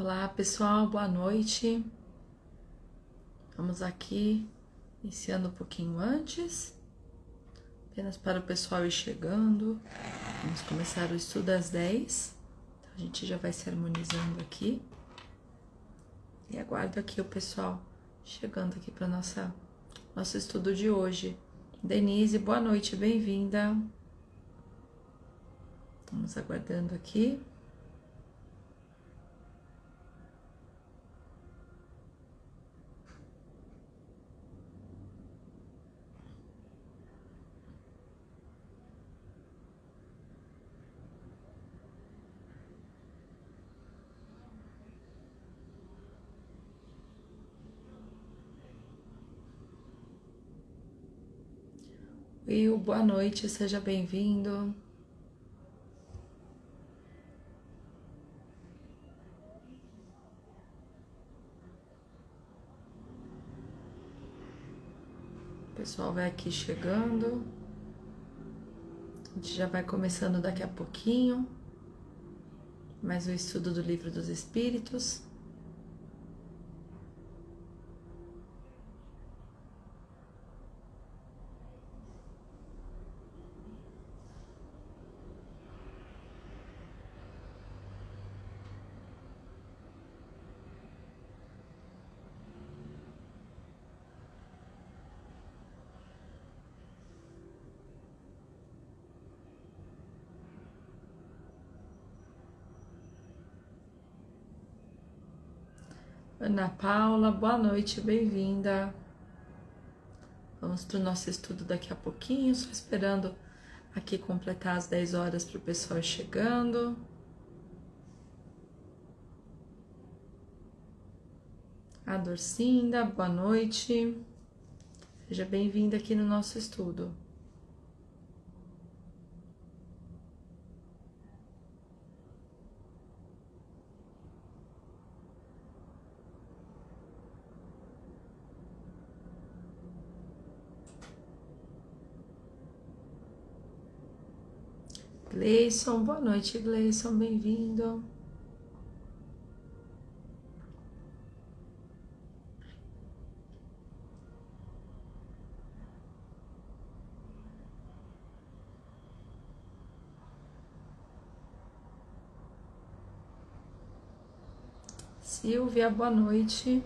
Olá pessoal, boa noite. Vamos aqui iniciando um pouquinho antes, apenas para o pessoal ir chegando. Vamos começar o estudo às 10. Então a gente já vai se harmonizando aqui. E aguardo aqui o pessoal chegando aqui para nosso estudo de hoje. Denise, boa noite, bem-vinda. Vamos aguardando aqui. Will, boa noite, seja bem-vindo. O pessoal vai aqui chegando. A gente já vai começando daqui a pouquinho. Mais o estudo do Livro dos Espíritos. Ana Paula, boa noite, bem-vinda. Vamos para o nosso estudo daqui a pouquinho, só esperando aqui completar as 10 horas para o pessoal ir chegando. A Dorcinda, boa noite. Seja bem-vinda aqui no nosso estudo. Gleison, boa noite, Gleison, bem-vindo. Silvia, boa noite.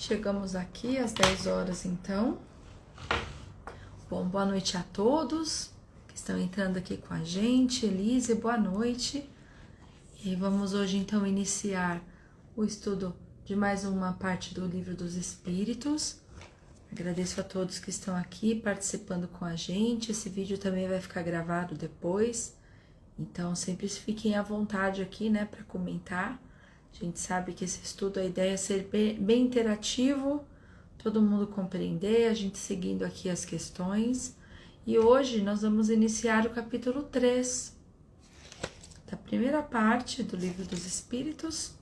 Chegamos aqui às 10 horas, então. Bom, boa noite a todos que estão entrando aqui com a gente. Elise, boa noite. E vamos hoje, então, iniciar o estudo de mais uma parte do Livro dos Espíritos. Agradeço a todos que estão aqui participando com a gente. Esse vídeo também vai ficar gravado depois. Então, sempre fiquem à vontade aqui, né, para comentar. A gente sabe que esse estudo, a ideia é ser bem interativo, todo mundo compreender, a gente seguindo aqui as questões. E hoje nós vamos iniciar o capítulo 3 da primeira parte do Livro dos Espíritos,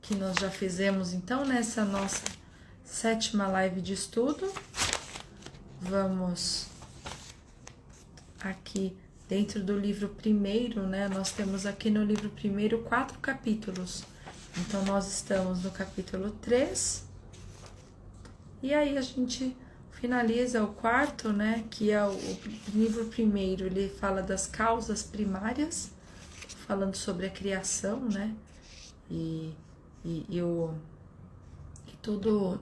que nós já fizemos então nessa nossa 7ª live de estudo. Vamos aqui dentro do livro primeiro, né? Nós temos aqui no livro primeiro 4 capítulos. Então, nós estamos no capítulo 3. E aí, a gente finaliza o 4, né? Que é o livro primeiro. Ele fala das causas primárias, falando sobre a criação, né? E tudo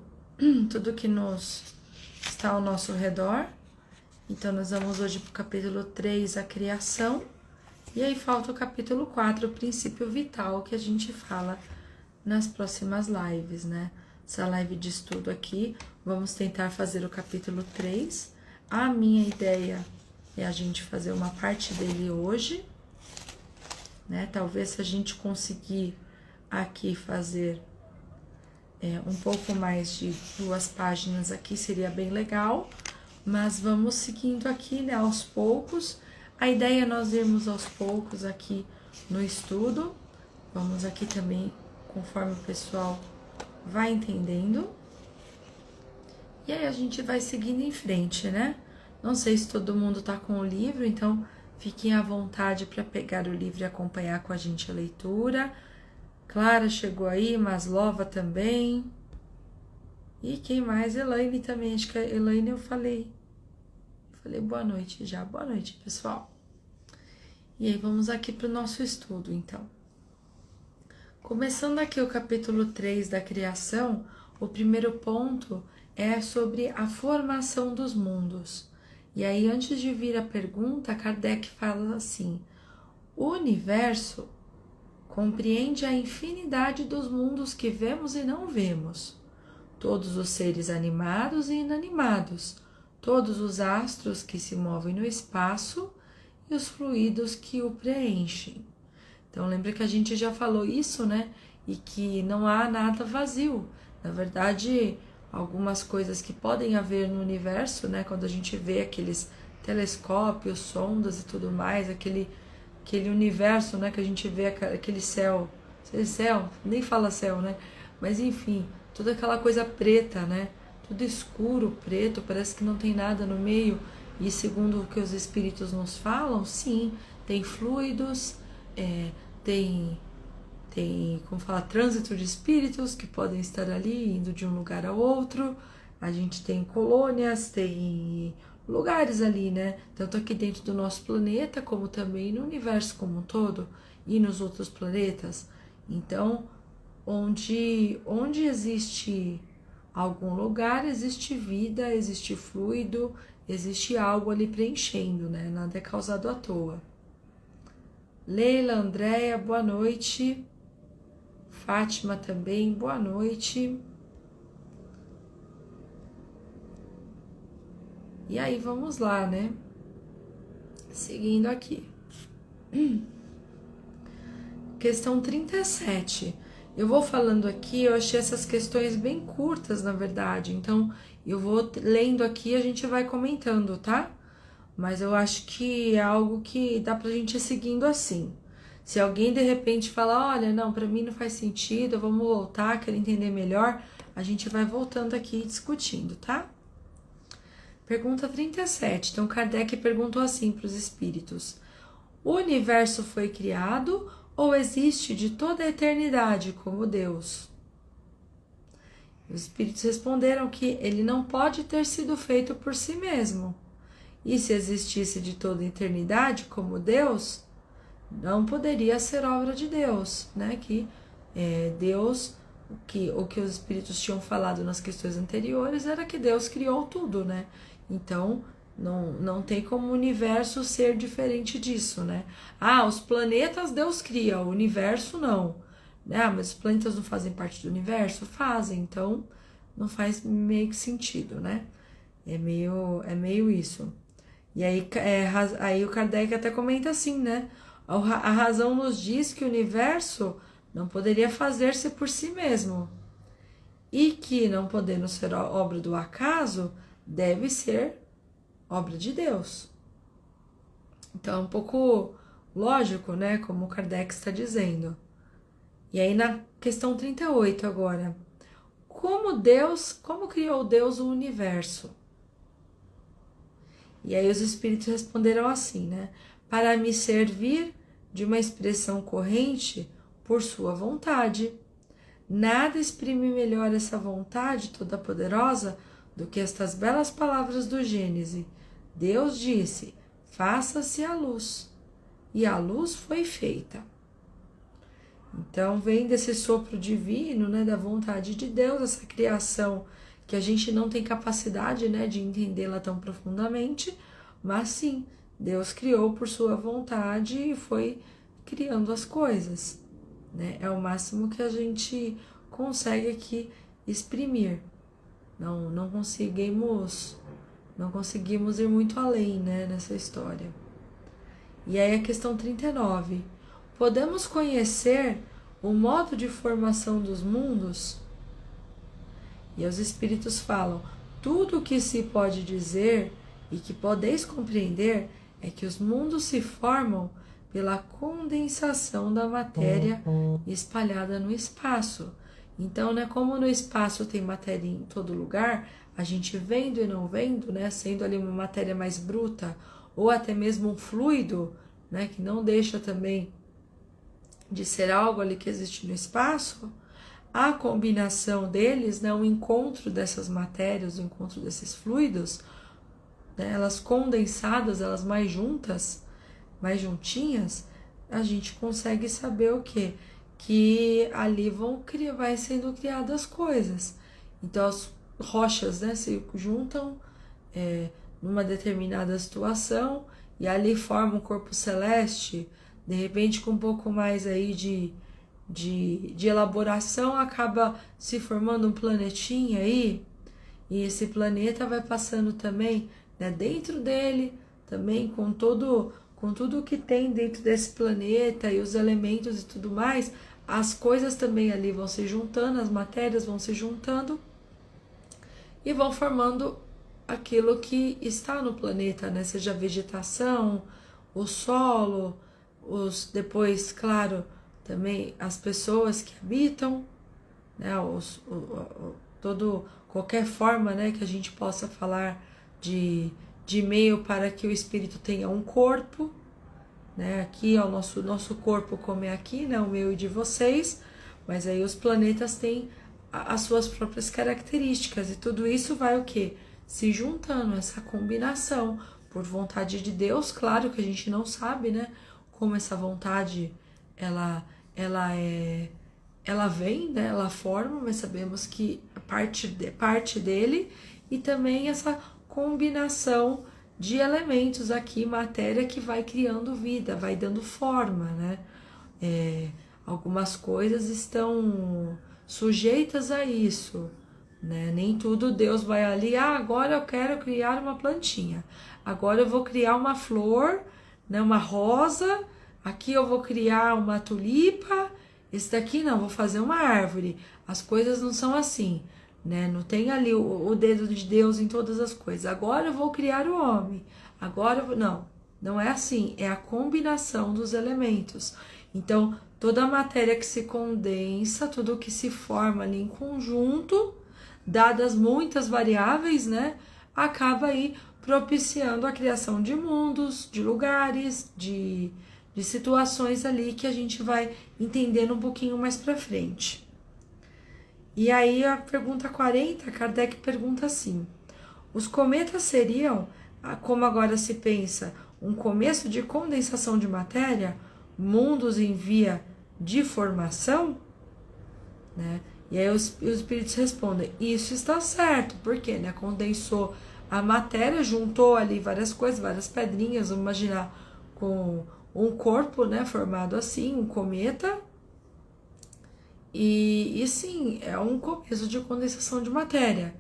que nos está ao nosso redor. Então, nós vamos hoje para o capítulo 3, a criação, e aí falta o capítulo 4, o princípio vital, que a gente fala nas próximas lives, né? Essa live de estudo aqui, vamos tentar fazer o capítulo 3. A minha ideia é a gente fazer uma parte dele hoje, né? Talvez se a gente conseguir aqui fazer um pouco mais de 2 páginas aqui seria bem legal, mas vamos seguindo aqui, né, aos poucos. A ideia é nós irmos aos poucos aqui no estudo. Vamos aqui também, conforme o pessoal vai entendendo. E aí a gente vai seguindo em frente, né? Não sei se todo mundo tá com o livro, então fiquem à vontade para pegar o livro e acompanhar com a gente a leitura. Clara chegou aí, Maslova também. E quem mais? Elaine também. Acho que a Elaine eu falei. Boa noite já. Boa noite, pessoal. E aí vamos aqui para o nosso estudo, então. Começando aqui o capítulo 3 da criação, o primeiro ponto é sobre a formação dos mundos. E aí, antes de vir a pergunta, Kardec fala assim: o universo compreende a infinidade dos mundos que vemos e não vemos, todos os seres animados e inanimados, todos os astros que se movem no espaço e os fluidos que o preenchem. Então, lembra que a gente já falou isso, né? E que não há nada vazio. Na verdade, algumas coisas que podem haver no universo, né? Quando a gente vê aqueles telescópios, sondas e tudo mais, aquele universo, né? Que a gente vê aquele céu. Céu? Nem fala céu, né? Mas enfim, toda aquela coisa preta, né? Tudo escuro, preto, parece que não tem nada no meio. E segundo o que os espíritos nos falam, sim, tem fluidos, tem como falar, trânsito de espíritos que podem estar ali, indo de um lugar a outro. A gente tem colônias, tem lugares ali, né? Tanto aqui dentro do nosso planeta, como também no universo como um todo e nos outros planetas. Então, onde existe algum lugar, existe vida, existe fluido, existe algo ali preenchendo, né? Nada é causado à toa. Leila, Andréia, boa noite. Fátima também, boa noite. E aí, vamos lá, né? Seguindo aqui. Questão 37. Eu vou falando aqui, eu achei essas questões bem curtas, na verdade. Então, eu vou lendo aqui e a gente vai comentando, tá? Mas eu acho que é algo que dá pra gente ir seguindo assim. Se alguém de repente falar, olha, não, pra mim não faz sentido, vamos voltar, quero entender melhor, a gente vai voltando aqui e discutindo, tá? Pergunta 37. Então, Kardec perguntou assim para os espíritos: o universo foi criado ou existe de toda a eternidade como Deus? Os espíritos responderam que ele não pode ter sido feito por si mesmo. E se existisse de toda a eternidade como Deus, não poderia ser obra de Deus, né? Que Deus, o que os espíritos tinham falado nas questões anteriores era que Deus criou tudo, né? Então, não tem como o universo ser diferente disso, né? Ah, os planetas Deus cria, o universo não. Ah, mas os planetas não fazem parte do universo? Fazem, então não faz meio que sentido, né? É meio isso. E aí, aí o Kardec até comenta assim, né? A razão nos diz que o universo não poderia fazer-se por si mesmo e que, não podendo ser obra do acaso, deve ser obra de Deus. Então é um pouco lógico, né? Como o Kardec está dizendo. E aí na questão 38 agora. Como criou Deus o universo? E aí os espíritos responderam assim, né? Para me servir de uma expressão corrente por sua vontade. Nada exprime melhor essa vontade toda poderosa do que estas belas palavras do Gênese. Deus disse, faça-se a luz. E a luz foi feita. Então vem desse sopro divino, né, da vontade de Deus, essa criação que a gente não tem capacidade, né, de entendê-la tão profundamente, mas sim, Deus criou por sua vontade e foi criando as coisas, né? É o máximo que a gente consegue aqui exprimir. Não conseguimos ir muito além, né, nessa história. E aí a questão 39. Podemos conhecer o modo de formação dos mundos? E os espíritos falam: tudo o que se pode dizer e que podeis compreender é que os mundos se formam pela condensação da matéria espalhada no espaço. Então, né, como no espaço tem matéria em todo lugar, a gente vendo e não vendo, né, sendo ali uma matéria mais bruta, ou até mesmo um fluido, né, que não deixa também de ser algo ali que existe no espaço, a combinação deles, né, o encontro dessas matérias, o encontro desses fluidos, né, elas condensadas, elas mais juntas, mais juntinhas, a gente consegue saber o quê? Que ali vai sendo criadas coisas. Então as rochas, né, se juntam numa determinada situação e ali forma um corpo celeste, de repente com um pouco mais aí de elaboração, acaba se formando um planetinha aí, e esse planeta vai passando também, né, dentro dele, também com tudo que tem dentro desse planeta e os elementos e tudo mais, as coisas também ali vão se juntando, as matérias vão se juntando e vão formando aquilo que está no planeta, né? Seja a vegetação, o solo, depois, claro, também as pessoas que habitam, né? Qualquer forma, né, que a gente possa falar de meio para que o espírito tenha um corpo, né? Aqui é o nosso corpo, como é aqui, né? O meu e de vocês, mas aí os planetas têm as suas próprias características e tudo isso vai o quê? Se juntando, essa combinação por vontade de Deus, claro que a gente não sabe, né, como essa vontade ela vem, né, ela forma, mas sabemos que parte dele, e também essa combinação de elementos aqui, matéria que vai criando vida, vai dando forma, né? Algumas coisas estão sujeitas a isso, né? Nem tudo Deus vai ali, agora eu quero criar uma plantinha, agora eu vou criar uma flor, né, uma rosa, aqui eu vou criar uma tulipa, esse daqui não, vou fazer uma árvore. As coisas não são assim, né? Não tem ali o dedo de Deus em todas as coisas. Agora eu vou criar o homem, não é assim, é a combinação dos elementos. Então, toda a matéria que se condensa, tudo que se forma ali em conjunto, dadas muitas variáveis, né, acaba aí propiciando a criação de mundos, de lugares, de situações ali que a gente vai entendendo um pouquinho mais para frente. E aí a pergunta 40, Kardec pergunta assim: os cometas seriam, como agora se pensa, um começo de condensação de matéria, mundos em via de formação? Né? E aí os espíritos respondem: isso está certo, porque, né, condensou a matéria, juntou ali várias coisas, várias pedrinhas, vamos imaginar com um corpo, né, formado assim, um cometa, e sim, é um começo de condensação de matéria.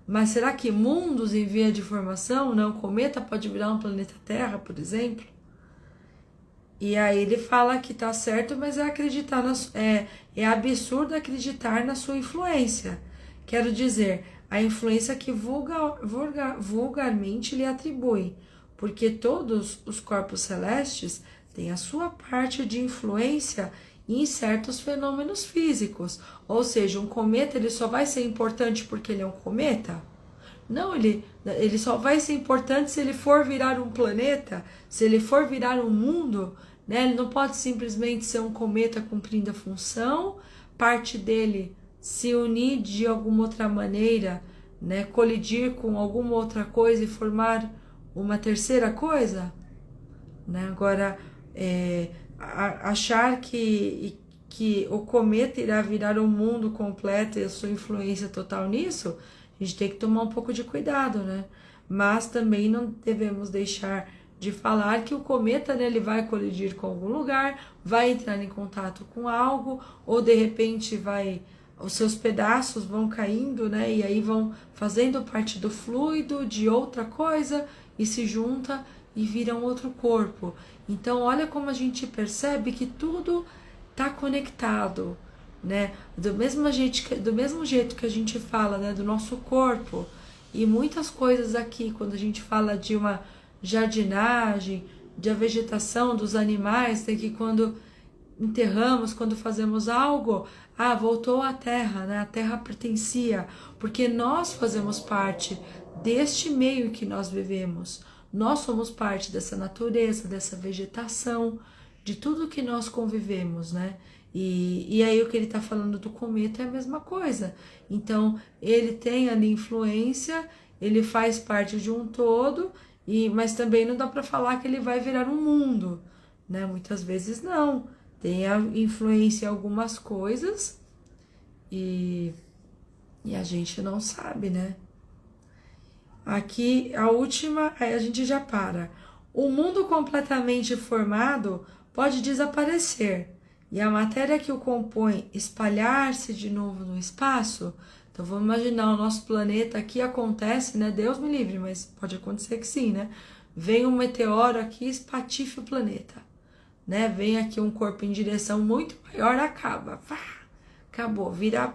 Mas será que mundos em via de formação, né, um cometa pode virar um planeta Terra, por exemplo? E aí ele fala que tá certo, mas é absurdo acreditar na sua influência. Quero dizer, a influência que vulgarmente lhe atribui, porque todos os corpos celestes têm a sua parte de influência em certos fenômenos físicos. Ou seja, um cometa ele só vai ser importante porque ele é um cometa? Não, ele só vai ser importante se ele for virar um planeta, se ele for virar um mundo, né? Ele não pode simplesmente ser um cometa cumprindo a função, parte dele se unir de alguma outra maneira, né? Colidir com alguma outra coisa e formar uma terceira coisa, né? Agora, achar que o cometa irá virar um mundo completo e a sua influência total nisso, a gente tem que tomar um pouco de cuidado, né? Mas também não devemos deixar de falar que o cometa, né, ele vai colidir com algum lugar, vai entrar em contato com algo, ou de repente os seus pedaços vão caindo, né, e aí vão fazendo parte do fluido de outra coisa e se junta e vira um outro corpo. Então olha como a gente percebe que tudo está conectado, né? Do mesmo jeito que a gente fala, né, do nosso corpo, e muitas coisas aqui, quando a gente fala de uma jardinagem, de a vegetação dos animais, tem que quando enterramos, quando fazemos algo, voltou à terra, né? A terra pertencia, porque nós fazemos parte deste meio que nós vivemos. Nós somos parte dessa natureza, dessa vegetação, de tudo que nós convivemos, né? E aí o que ele está falando do cometa é a mesma coisa. Então, ele tem ali influência, ele faz parte de um todo, mas também não dá para falar que ele vai virar um mundo, né? Muitas vezes não. Tem a influência em algumas coisas e a gente não sabe, né? Aqui, a última, aí a gente já para. O mundo completamente formado pode desaparecer e a matéria que o compõe espalhar-se de novo no espaço. Então vamos imaginar o nosso planeta aqui, acontece, né? Deus me livre, mas pode acontecer que sim, né? Vem um meteoro aqui e espatifa o planeta, né? Vem aqui um corpo em direção muito maior, acaba. Acabou, vira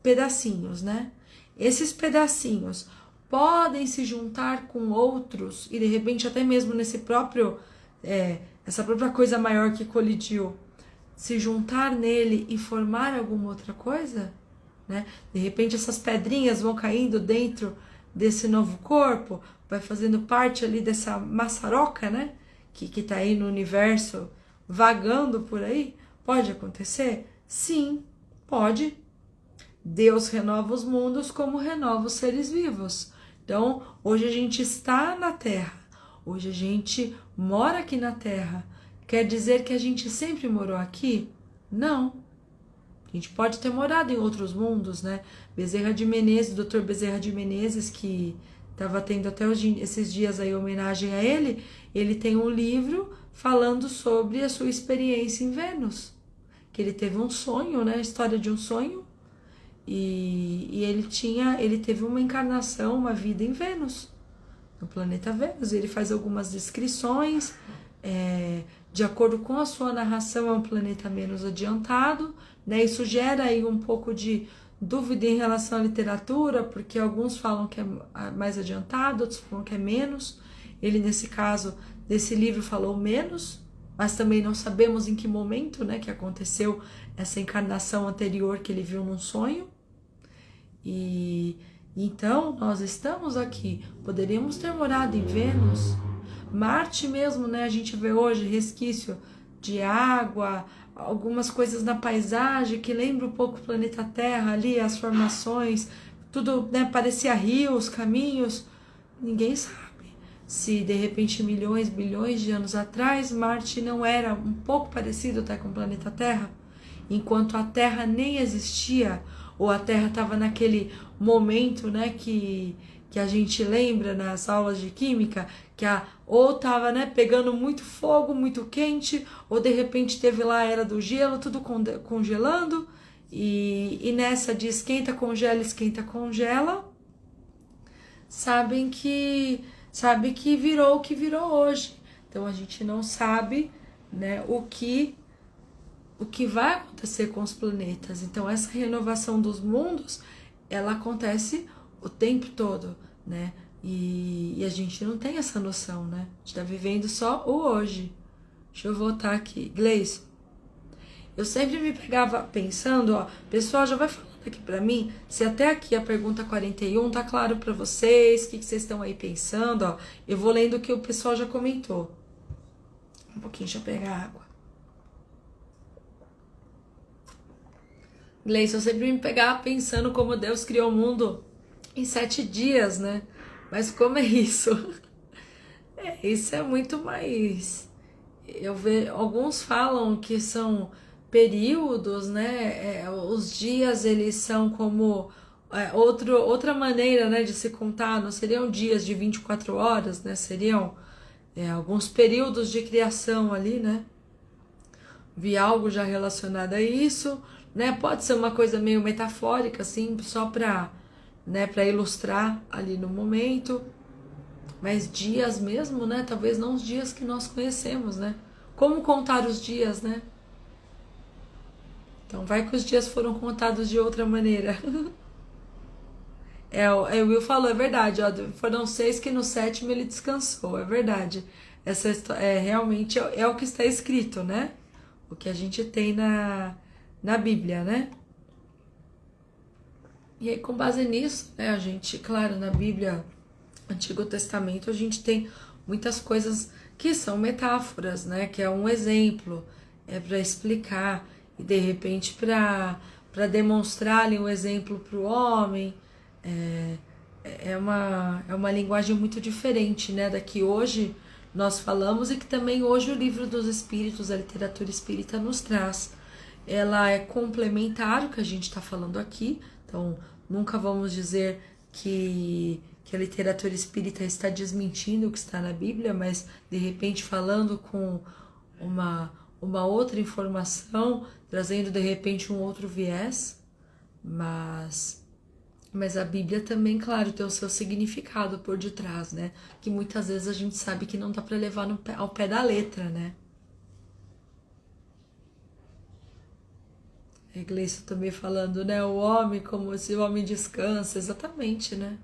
pedacinhos, né? Esses pedacinhos podem se juntar com outros e de repente até mesmo nesse próprio, essa própria coisa maior que colidiu, se juntar nele e formar alguma outra coisa, né? De repente essas pedrinhas vão caindo dentro desse novo corpo, vai fazendo parte ali dessa maçaroca, né? Que tá aí no universo, vagando por aí. Pode acontecer? Sim, pode. Deus renova os mundos como renova os seres vivos. Então, hoje a gente está na Terra, hoje a gente mora aqui na Terra. Quer dizer que a gente sempre morou aqui? Não. A gente pode ter morado em outros mundos, né? Bezerra de Menezes, Dr. Bezerra de Menezes, que estava tendo até esses dias aí homenagem a ele tem um livro falando sobre a sua experiência em Vênus, que ele teve um sonho, né? A história de um sonho, e ele teve uma encarnação, uma vida em Vênus, no planeta Vênus. Ele faz algumas descrições, de acordo com a sua narração, é um planeta menos adiantado, né? Isso gera aí um pouco de dúvida em relação à literatura, porque alguns falam que é mais adiantado, outros falam que é menos. Ele, nesse caso, desse livro, falou menos, mas também não sabemos em que momento, né, que aconteceu essa encarnação anterior que ele viu num sonho. E então nós estamos aqui, poderíamos ter morado em Vênus, Marte mesmo, né? A gente vê hoje resquício de água, algumas coisas na paisagem que lembra um pouco o planeta Terra ali, as formações, tudo, né? Parecia rios, caminhos. Ninguém sabe se de repente milhões, bilhões de anos atrás Marte não era um pouco parecido até com o planeta Terra, enquanto a Terra nem existia, ou a Terra estava naquele momento, né, que a gente lembra nas aulas de química, que ou estava, né, pegando muito fogo, muito quente, ou de repente teve lá a era do gelo, tudo congelando, e nessa de esquenta, congela, sabe que virou o que virou hoje. Então a gente não sabe, né, o que vai acontecer com os planetas. Então essa renovação dos mundos, ela acontece o tempo todo, né? E a gente não tem essa noção, né? A gente tá vivendo só o hoje. Deixa eu voltar aqui. Gleison, eu sempre me pegava pensando, ó, pessoal, já vai falando aqui pra mim, se até aqui a pergunta 41 tá claro pra vocês, o que vocês estão aí pensando, ó. Eu vou lendo o que o pessoal já comentou. Um pouquinho, deixa eu pegar água. Gleison, eu sempre me pegava pensando como Deus criou o mundo em 7 dias, né? Mas como é isso? Isso é muito mais... alguns falam que são períodos, né? Os dias, eles são como outra maneira, né, de se contar. Não seriam dias de 24 horas, né? Seriam alguns períodos de criação ali, né? Vi algo já relacionado a isso, né? Pode ser uma coisa meio metafórica, assim, só para, né, para ilustrar ali no momento, mas dias mesmo, né? Talvez não os dias que nós conhecemos, né? Como contar os dias, né? Então vai que os dias foram contados de outra maneira. O Will falou, é verdade, ó, foram 6 que no 7º ele descansou, é verdade. Essa realmente é o que está escrito, né? O que a gente tem na Bíblia, né? E aí, com base nisso, né, a gente, claro, na Bíblia, Antigo Testamento, a gente tem muitas coisas que são metáforas, né? Que é um exemplo, para explicar e de repente para demonstrar ali um exemplo para o homem. É uma linguagem muito diferente, né, da que hoje nós falamos e que também hoje o livro dos espíritos, a literatura espírita nos traz. Ela é complementar o que a gente está falando aqui, então nunca vamos dizer que a literatura espírita está desmentindo o que está na Bíblia, mas de repente falando com uma outra informação, trazendo de repente um outro viés, mas a Bíblia também, claro, tem o seu significado por detrás, né? Que muitas vezes a gente sabe que não dá para levar ao pé da letra, né? A igreja também falando, né? O homem, como se o homem descansa, exatamente, né?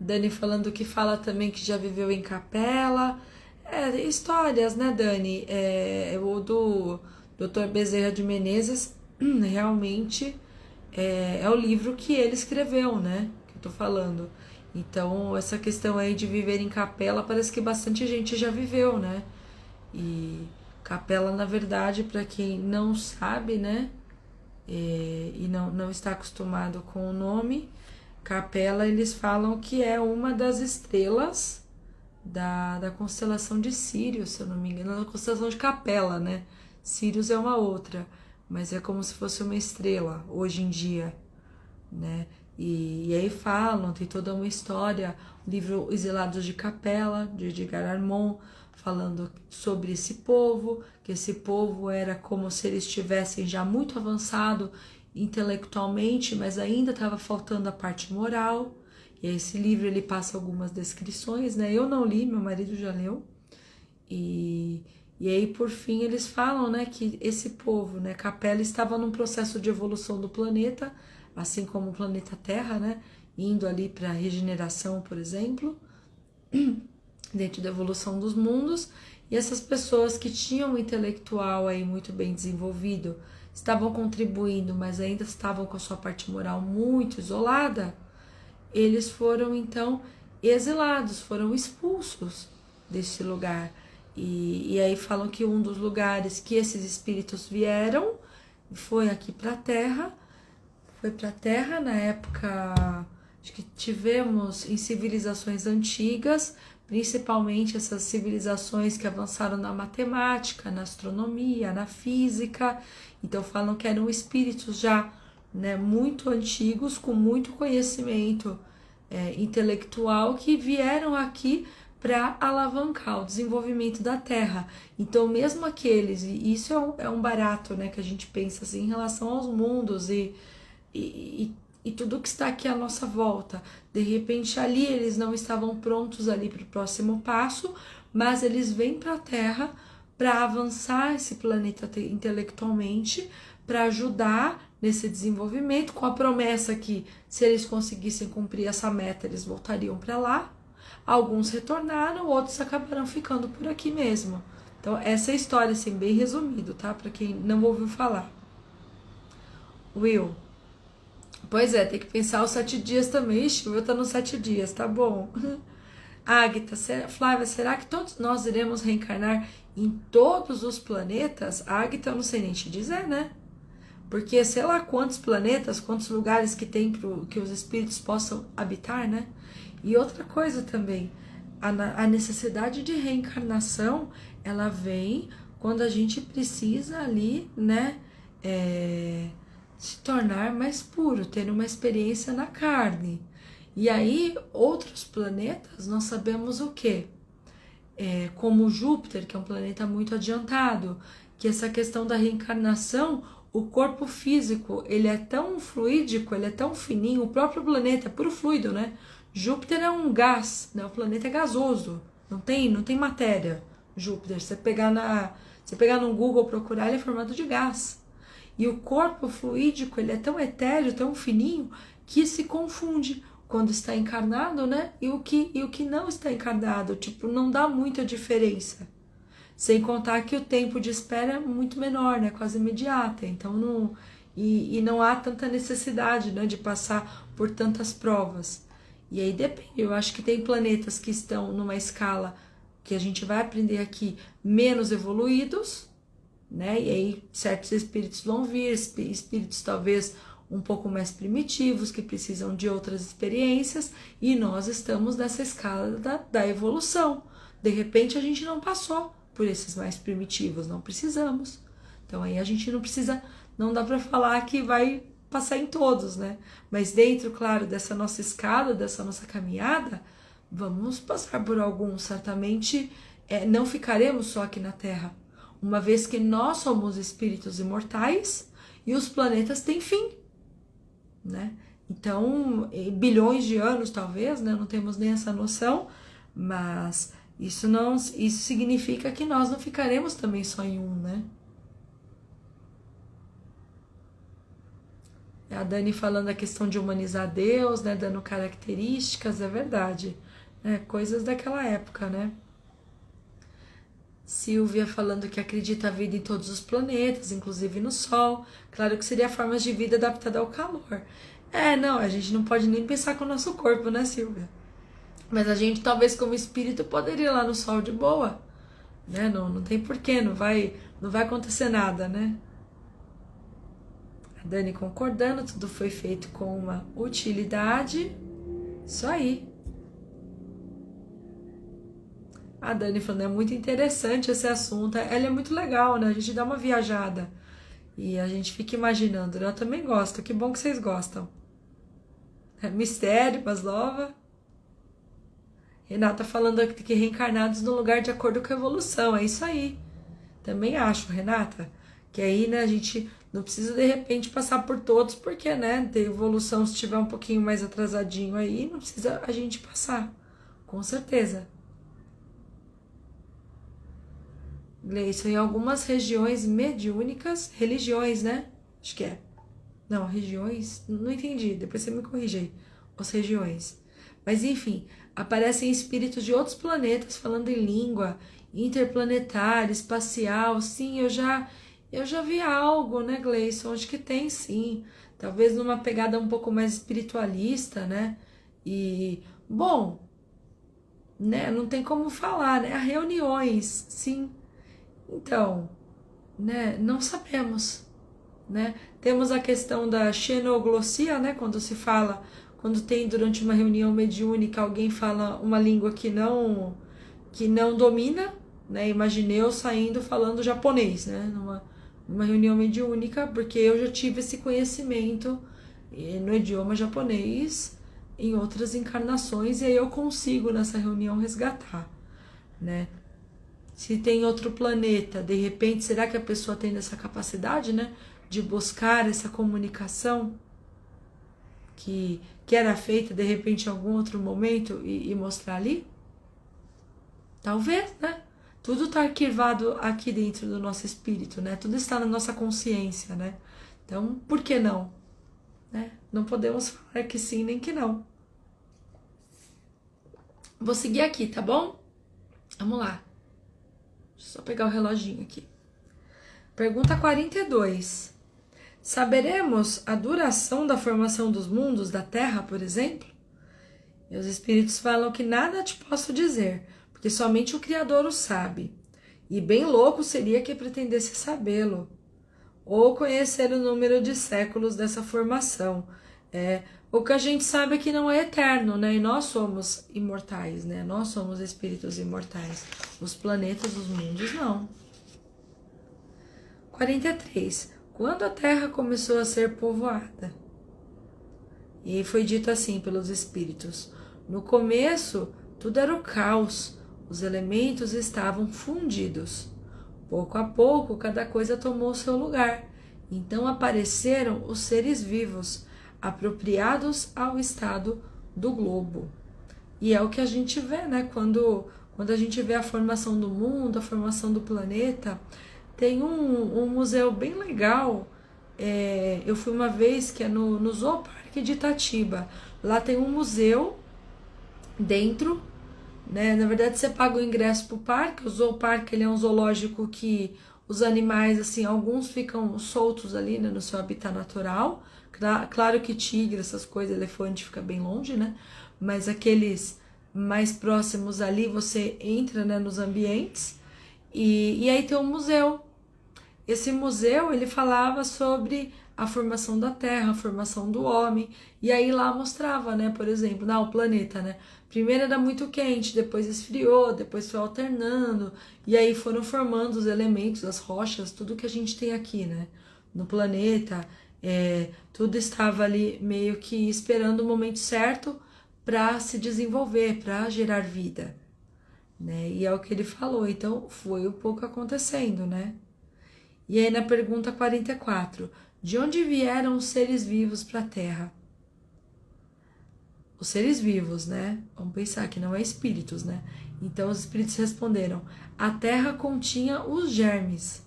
Dani falando que fala também que já viveu em capela. Histórias, né, Dani? O do Dr. Bezerra de Menezes realmente é o livro que ele escreveu, né? Que eu tô falando. Então, essa questão aí de viver em capela, parece que bastante gente já viveu, né? E capela, na verdade, para quem não sabe, né? E não está acostumado com o nome, capela, eles falam que é uma das estrelas da constelação de Sírius, se eu não me engano, da constelação de Capela, né? Sírius é uma outra, mas é como se fosse uma estrela hoje em dia, né? E aí falam, tem toda uma história, o livro Exilados de Capela, de Edgar Armond, falando sobre esse povo, que esse povo era como se eles estivessem já muito avançado intelectualmente, mas ainda estava faltando a parte moral. E esse livro ele passa algumas descrições, né? Eu não li, meu marido já leu. E aí, por fim, eles falam, né, que esse povo, né, Capela, estava num processo de evolução do planeta, assim como o planeta Terra, né, indo ali para a regeneração, por exemplo, dentro da evolução dos mundos. E essas pessoas que tinham o intelectual aí muito bem desenvolvido, estavam contribuindo, mas ainda estavam com a sua parte moral muito isolada, eles foram então exilados, foram expulsos desse lugar. E aí falam que um dos lugares que esses espíritos vieram foi aqui para a Terra. Foi para a Terra na época, acho que tivemos em civilizações antigas, principalmente essas civilizações que avançaram na matemática, na astronomia, na física. Então falam que eram espíritos já, né, muito antigos, com muito conhecimento intelectual, que vieram aqui para alavancar o desenvolvimento da Terra. Então mesmo aqueles, e isso é um barato, né, que a gente pensa assim, em relação aos mundos e tudo que está aqui à nossa volta. De repente ali eles não estavam prontos ali para o próximo passo, mas eles vêm para a Terra para avançar esse planeta intelectualmente, para ajudar nesse desenvolvimento, com a promessa que se eles conseguissem cumprir essa meta, eles voltariam para lá. Alguns retornaram, outros acabaram ficando por aqui mesmo. Então essa é a história, assim, bem resumido, tá? Para quem não ouviu falar. Will, pois é, tem que pensar os 7 dias também. Ixi, o Will tá nos 7 dias, tá bom. Águita, Flávia, será que todos nós iremos reencarnar em todos os planetas? Águita, eu não sei nem te dizer, né? Porque sei lá quantos planetas, quantos lugares que tem que os espíritos possam habitar, né? E outra coisa também, a necessidade de reencarnação, ela vem quando a gente precisa ali, né, se tornar mais puro, ter uma experiência na carne. E aí, outros planetas, nós sabemos o quê? Como Júpiter, que é um planeta muito adiantado, que essa questão da reencarnação, o corpo físico, ele é tão fluídico, ele é tão fininho, o próprio planeta é puro fluido, né? Júpiter é um gás, né? O planeta é gasoso, não tem matéria. Júpiter, você pegar no Google procurar, ele é formado de gás. E o corpo fluídico, ele é tão etéreo, tão fininho, que se confunde quando está encarnado, né? E o que não está encarnado, tipo, não dá muita diferença. Sem contar que o tempo de espera é muito menor, né? Quase imediata. Então não não há tanta necessidade, né, de passar por tantas provas. E aí depende. Eu acho que tem planetas que estão numa escala que a gente vai aprender aqui menos evoluídos, né? E aí certos espíritos vão vir, espíritos talvez um pouco mais primitivos, que precisam de outras experiências, e nós estamos nessa escala da evolução. De repente a gente não passou por esses mais primitivos, não precisamos. Então aí a gente não precisa, não dá para falar que vai passar em todos, né? Mas dentro, claro, dessa nossa escala, dessa nossa caminhada, vamos passar por alguns, certamente não ficaremos só aqui na Terra, uma vez que nós somos espíritos imortais e os planetas têm fim, né? Então, bilhões de anos talvez, né? Não temos nem essa noção, mas isso significa que nós não ficaremos também só em um, né? A Dani falando a questão de humanizar Deus, né? Dando características, é verdade, né? Coisas daquela época, né? Silvia falando que acredita a vida em todos os planetas, inclusive no Sol. Claro que seria formas de vida adaptada ao calor. Não, a gente não pode nem pensar com o nosso corpo, né, Silvia? Mas a gente, talvez como espírito, poderia ir lá no Sol de boa, né? Não tem porquê, não vai acontecer nada, né? A Dani concordando, tudo foi feito com uma utilidade. Isso aí. A Dani falando, é muito interessante esse assunto. Ela é muito legal, né? A gente dá uma viajada e a gente fica imaginando, né? Eu também gosto, que bom que vocês gostam. Mistério, Maslova. Renata falando que reencarnados no lugar de acordo com a evolução. É isso aí. Também acho, Renata, que aí, né, a gente não precisa de repente passar por todos, porque, né, de evolução, se tiver um pouquinho mais atrasadinho aí, não precisa a gente passar. Com certeza. Gleison, em algumas regiões mediúnicas, religiões, né? Acho que é. Não, regiões, não entendi, depois você me corrige aí. As regiões. Mas enfim, aparecem espíritos de outros planetas falando em língua interplanetária, espacial. Sim, eu já vi algo, né, Gleison? Acho que tem sim. Talvez numa pegada um pouco mais espiritualista, né? E, bom, né, não tem como falar, né? Há reuniões, sim. Então, né, não sabemos, né? Temos a questão da xenoglossia, né, quando tem durante uma reunião mediúnica alguém fala uma língua que não domina, né? Imaginei eu saindo falando japonês, né, numa reunião mediúnica, porque eu já tive esse conhecimento no idioma japonês em outras encarnações, e aí eu consigo nessa reunião resgatar, né? Se tem outro planeta, de repente, será que a pessoa tem essa capacidade, né, de buscar essa comunicação que era feita, de repente, em algum outro momento e mostrar ali? Talvez, né? Tudo está arquivado aqui dentro do nosso espírito, né? Tudo está na nossa consciência, né? Então, por que não? Né? Não podemos falar que sim nem que não. Vou seguir aqui, tá bom? Vamos lá. Deixa eu só pegar o reloginho aqui. Pergunta 42. Saberemos a duração da formação dos mundos da Terra, por exemplo? E os espíritos falam que nada te posso dizer, porque somente o Criador o sabe. E bem louco seria que pretendesse sabê-lo, ou conhecer o número de séculos dessa formação. O que a gente sabe é que não é eterno, né? E nós somos imortais, né? Nós somos espíritos imortais. Os planetas, os mundos, não. 43. Quando a Terra começou a ser povoada? E foi dito assim pelos espíritos. No começo, tudo era o caos. Os elementos estavam fundidos. Pouco a pouco, cada coisa tomou seu lugar. Então apareceram os seres vivos, apropriados ao estado do globo. E é o que a gente vê, né? Quando a gente vê a formação do mundo, a formação do planeta, tem um museu bem legal eu fui uma vez que é no Zooparque de Itatiba. Lá tem um museu dentro, né? Na verdade, você paga o ingresso pro parque. O Zooparque, ele é um zoológico que os animais, assim, alguns ficam soltos ali, né, no seu habitat natural. Claro que tigre, essas coisas, elefante fica bem longe, né? Mas aqueles mais próximos ali, você entra, né, nos ambientes. E aí tem um museu. Esse museu, ele falava sobre a formação da Terra, a formação do homem, e aí lá mostrava, né, por exemplo, o planeta, né, primeiro era muito quente, depois esfriou, depois foi alternando, e aí foram formando os elementos, as rochas, tudo que a gente tem aqui, né, no planeta, tudo estava ali meio que esperando o momento certo para se desenvolver, para gerar vida, né, e é o que ele falou, então foi um pouco acontecendo, né. E aí na pergunta 44, de onde vieram os seres vivos para a Terra? Os seres vivos, né? Vamos pensar que não é espíritos, né? Então os espíritos responderam, a Terra continha os germes,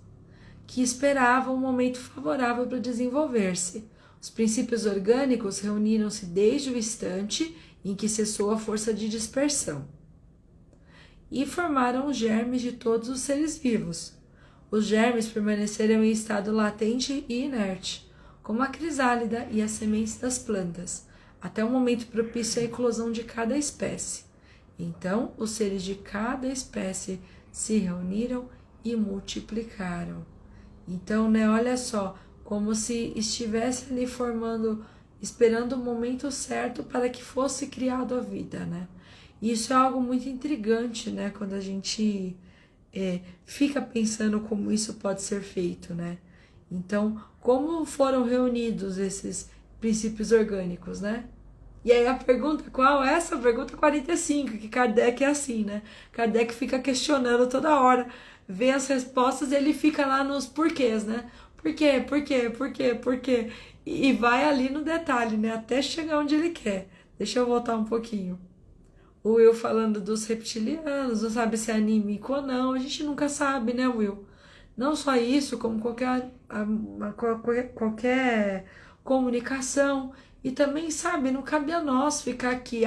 que esperavam um momento favorável para desenvolver-se. Os princípios orgânicos reuniram-se desde o instante em que cessou a força de dispersão e formaram os germes de todos os seres vivos. Os germes permaneceram em estado latente e inerte, como a crisálida e as sementes das plantas, até o momento propício à eclosão de cada espécie. Então, os seres de cada espécie se reuniram e multiplicaram. Então, né, olha só, como se estivesse ali formando, esperando o momento certo para que fosse criado a vida, né? E isso é algo muito intrigante, né, quando a gente fica pensando como isso pode ser feito, né? Então, como foram reunidos esses princípios orgânicos, né? E aí a pergunta, qual é essa? Pergunta 45, que Kardec é assim, né? Kardec fica questionando toda hora, vê as respostas e ele fica lá nos porquês, né? Por quê? Por quê? Por quê? Por quê? E vai ali no detalhe, né? Até chegar onde ele quer. Deixa eu voltar um pouquinho. O Will falando dos reptilianos, não sabe se é anímico ou não, a gente nunca sabe, né, Will? Não só isso, como qualquer comunicação. E também, sabe, não cabe a nós ficar aqui,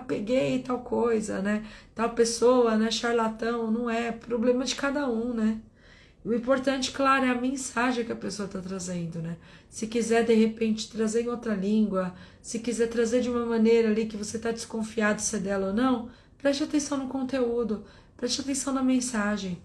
peguei tal coisa, né? Tal pessoa, né? Charlatão, não é. Problema de cada um, né? O importante, claro, é a mensagem que a pessoa está trazendo, né? Se quiser, de repente, trazer em outra língua, se quiser trazer de uma maneira ali que você está desconfiado se é dela ou não, preste atenção no conteúdo, preste atenção na mensagem,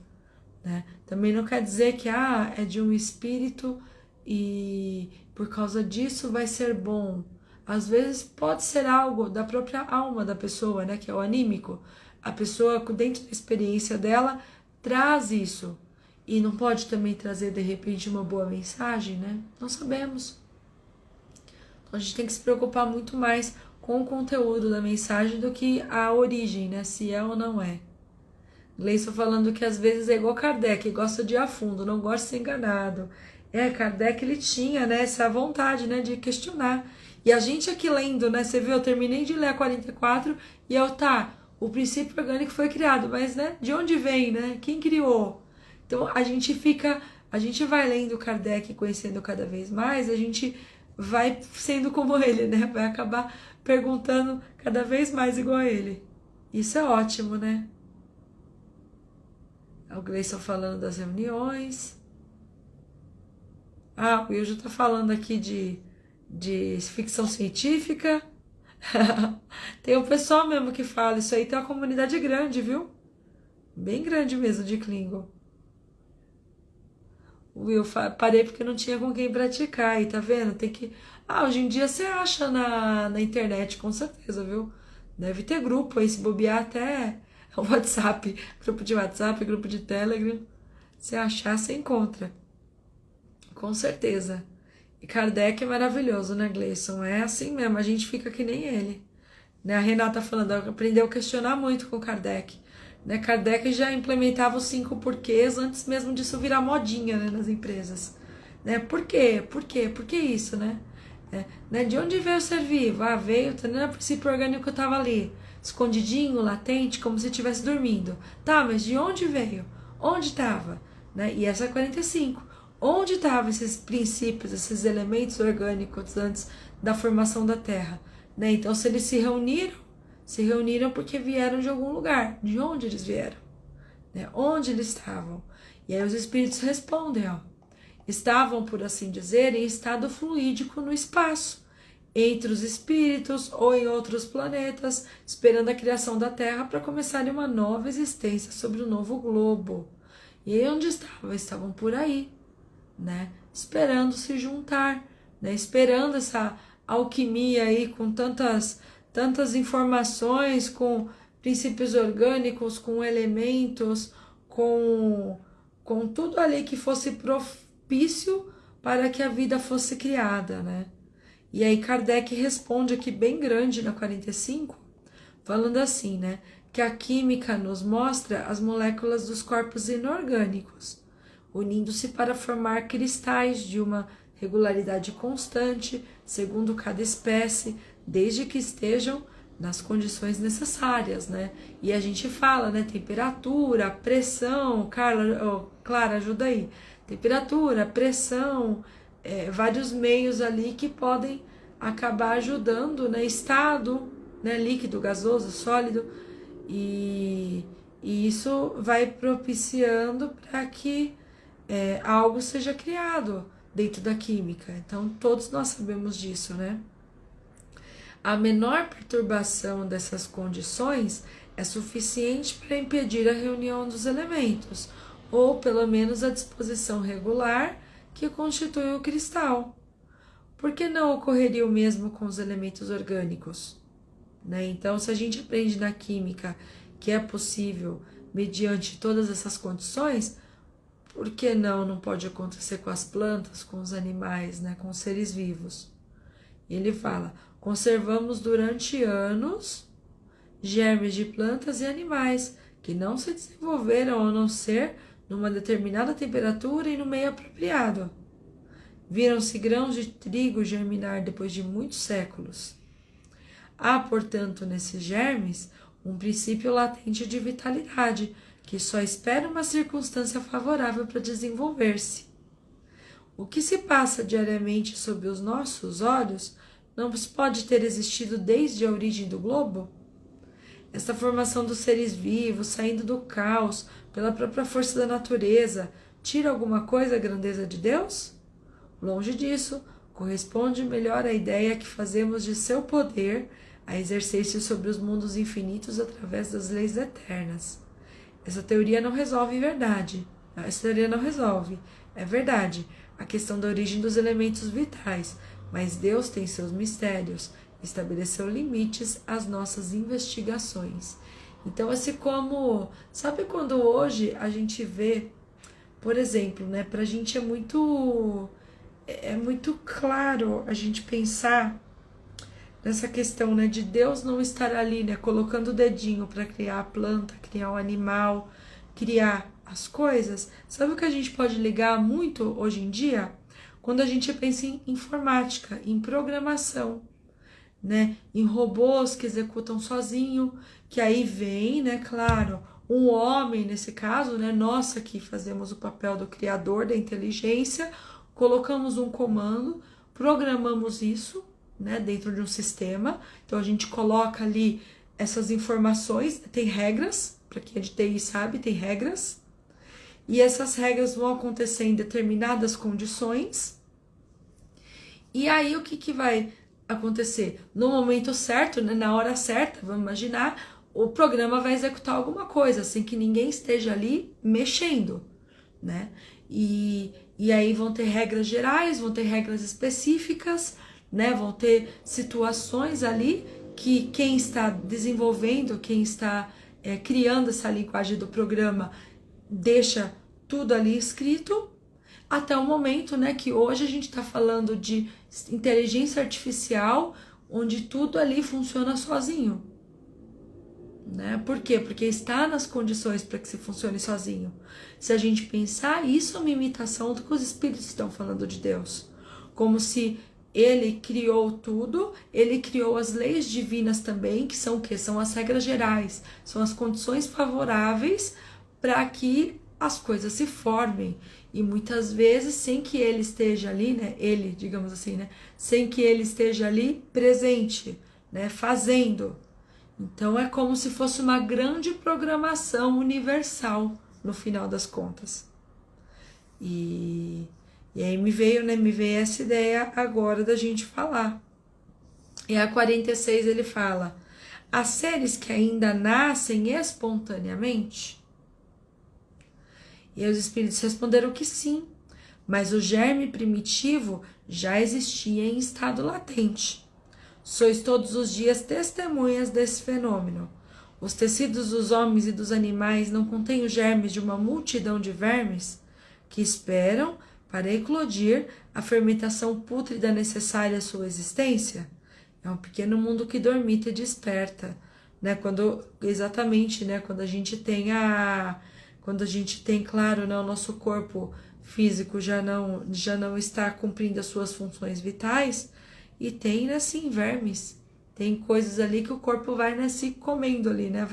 né? Também não quer dizer que, é de um espírito e por causa disso vai ser bom. Às vezes pode ser algo da própria alma da pessoa, né? Que é o anímico. A pessoa, dentro da experiência dela, traz isso. E não pode também trazer, de repente, uma boa mensagem, né? Não sabemos. Então, a gente tem que se preocupar muito mais com o conteúdo da mensagem do que a origem, né? Se é ou não é. Gleison falando que às vezes é igual Kardec, gosta de ir a fundo, não gosta de ser enganado. Kardec, ele tinha, né, essa vontade, né, de questionar. E a gente aqui lendo, né? Você viu, eu terminei de ler a 44 e o princípio orgânico foi criado, mas, né, de onde vem, né? Quem criou? Então, a gente vai lendo Kardec, conhecendo cada vez mais, a gente vai sendo como ele, né? Vai acabar perguntando cada vez mais igual a ele. Isso é ótimo, né? O Gleison falando das reuniões. O Will já tá falando aqui de ficção científica. Tem o pessoal mesmo que fala, isso aí tem uma comunidade grande, viu? Bem grande mesmo de Klingon. Will, parei porque não tinha com quem praticar, e tá vendo? Tem que. Hoje em dia você acha na internet, com certeza, viu? Deve ter grupo aí, se bobear até WhatsApp, grupo de WhatsApp, grupo de Telegram. Se achar, você encontra. Com certeza. E Kardec é maravilhoso, né, Gleison? É assim mesmo, a gente fica que nem ele. Né? A Renata falando, aprendeu a questionar muito com Kardec. Né? Kardec já implementava os 5 porquês antes mesmo disso virar modinha, né, nas empresas. Né? Por quê? Por quê? Por que isso, né? Né? De onde veio o ser vivo? Veio, no princípio orgânico estava ali, escondidinho, latente, como se estivesse dormindo. Tá, mas de onde veio? Onde estava? Né? E essa é 45. Onde estavam esses princípios, esses elementos orgânicos antes da formação da Terra? Né? Então, se eles se reuniram porque vieram de algum lugar. De onde eles vieram? Né? Onde eles estavam? E aí os espíritos respondem, ó. Estavam, por assim dizer, em estado fluídico no espaço, entre os espíritos ou em outros planetas, esperando a criação da Terra para começarem uma nova existência sobre o novo globo. E aí onde estavam? Estavam por aí, né? Esperando se juntar, né? Esperando essa alquimia aí com tantas informações, com princípios orgânicos, com elementos, com tudo ali que fosse propício para que a vida fosse criada, né? E aí Kardec responde aqui bem grande na 45, falando assim, né? Que a química nos mostra as moléculas dos corpos inorgânicos, unindo-se para formar cristais de uma regularidade constante, segundo cada espécie, desde que estejam nas condições necessárias, né? E a gente fala, né? Temperatura, pressão, Clara, ajuda aí. Temperatura, pressão, vários meios ali que podem acabar ajudando, né? Estado, né? Líquido, gasoso, sólido, e isso vai propiciando para que algo seja criado dentro da química. Então, todos nós sabemos disso, né? A menor perturbação dessas condições é suficiente para impedir a reunião dos elementos, ou pelo menos a disposição regular que constitui o cristal. Por que não ocorreria o mesmo com os elementos orgânicos? Né? Então, se a gente aprende na química que é possível, mediante todas essas condições, por que não pode acontecer com as plantas, com os animais, né? Com os seres vivos? Ele fala: conservamos durante anos germes de plantas e animais que não se desenvolveram a não ser numa determinada temperatura e no meio apropriado. Viram-se grãos de trigo germinar depois de muitos séculos. Há, portanto, nesses germes um princípio latente de vitalidade que só espera uma circunstância favorável para desenvolver-se. O que se passa diariamente sob os nossos olhos não pode ter existido desde a origem do globo? Esta formação dos seres vivos, saindo do caos, pela própria força da natureza, tira alguma coisa a grandeza de Deus? Longe disso, corresponde melhor à ideia que fazemos de seu poder a exercer-se sobre os mundos infinitos através das leis eternas. Essa teoria não resolve verdade. Essa teoria não resolve. É verdade a questão da origem dos elementos vitais, mas Deus tem seus mistérios, estabeleceu limites às nossas investigações. Então, sabe quando hoje a gente vê, por exemplo, né, pra gente é muito claro a gente pensar nessa questão, né, de Deus não estar ali, né, colocando o dedinho para criar a planta, criar o animal, criar as coisas. Sabe o que a gente pode ligar muito hoje em dia? Quando a gente pensa em informática, em programação, né, em robôs que executam sozinho, que aí vem, né, claro, um homem nesse caso, né, nós aqui fazemos o papel do criador da inteligência, colocamos um comando, programamos isso, né, dentro de um sistema. Então a gente coloca ali essas informações, tem regras, para quem é de TI sabe, tem regras, e essas regras vão acontecer em determinadas condições. E aí o que vai acontecer? No momento certo, né, na hora certa, vamos imaginar, o programa vai executar alguma coisa, sem que ninguém esteja ali mexendo, né? E aí vão ter regras gerais, vão ter regras específicas, né? Vão ter situações ali que quem está desenvolvendo, quem está criando essa linguagem do programa, deixa tudo ali escrito, até o momento, né, que hoje a gente está falando de inteligência artificial, onde tudo ali funciona sozinho. Né? Por quê? Porque está nas condições para que se funcione sozinho. Se a gente pensar, isso é uma imitação do que os espíritos estão falando de Deus. Como se ele criou tudo, ele criou as leis divinas também, que são o quê? São as regras gerais, são as condições favoráveis para que as coisas se formem. E muitas vezes, sem que ele esteja ali, né? Ele, digamos assim, né? Sem que ele esteja ali presente, né? Fazendo. Então é como se fosse uma grande programação universal no final das contas. E aí me veio essa ideia agora da gente falar. E a 46 ele fala: há seres que ainda nascem espontaneamente? E os espíritos responderam que sim, mas o germe primitivo já existia em estado latente. Sois todos os dias testemunhas desse fenômeno. Os tecidos dos homens e dos animais não contêm os germes de uma multidão de vermes que esperam para eclodir a fermentação pútrida necessária à sua existência? É um pequeno mundo que dormita e desperta, né? Exatamente, né? Quando a gente tem, claro, né, o nosso corpo físico já não está cumprindo as suas funções vitais, e tem, assim, vermes, tem coisas ali que o corpo vai, né, se comendo ali, né,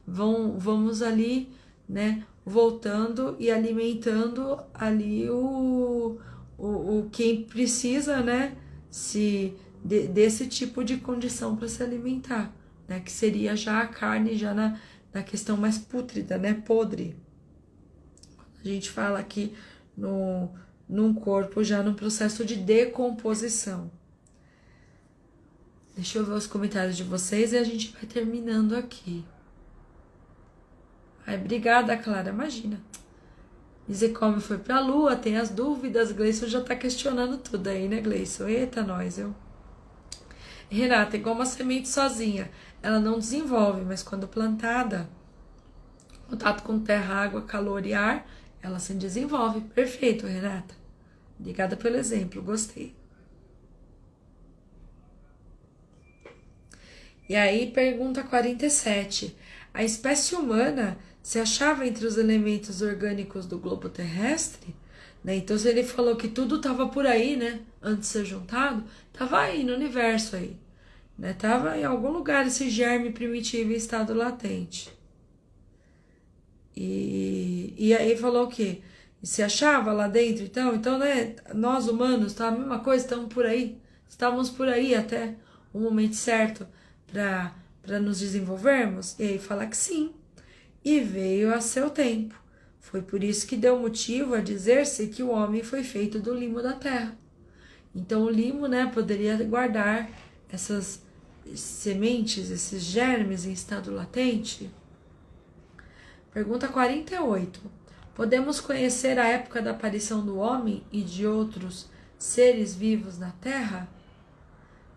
vamos ali, né, voltando e alimentando ali o quem precisa, né, desse tipo de condição para se alimentar, né, que seria já a carne, já na questão mais pútrida, né, podre. A gente fala aqui num corpo já no processo de decomposição. Deixa eu ver os comentários de vocês e a gente vai terminando aqui. Ai, obrigada, Clara, imagina. Dizer como foi pra Lua, tem as dúvidas, Gleison já tá questionando tudo aí, né, Gleison? Eita, nós, eu. Renata, igual uma semente sozinha, ela não desenvolve, mas quando plantada, contato com terra, água, calor e ar, ela se desenvolve. Perfeito, Renata. Obrigada pelo exemplo, gostei. E aí, pergunta 47. A espécie humana se achava entre os elementos orgânicos do globo terrestre? Né? Então, se ele falou que tudo estava por aí, né? Antes de ser juntado, estava aí no universo aí. Né? Tava em algum lugar esse germe primitivo em estado latente. E aí falou o quê? Se achava lá dentro, então, né? Nós humanos, tá a mesma coisa, estamos por aí. Estávamos por aí até o momento certo para nos desenvolvermos? E aí fala que sim. E veio a seu tempo. Foi por isso que deu motivo a dizer-se que o homem foi feito do limo da terra. Então o limo, né, poderia guardar essas sementes, esses germes em estado latente. Pergunta 48. Podemos conhecer a época da aparição do homem e de outros seres vivos na Terra?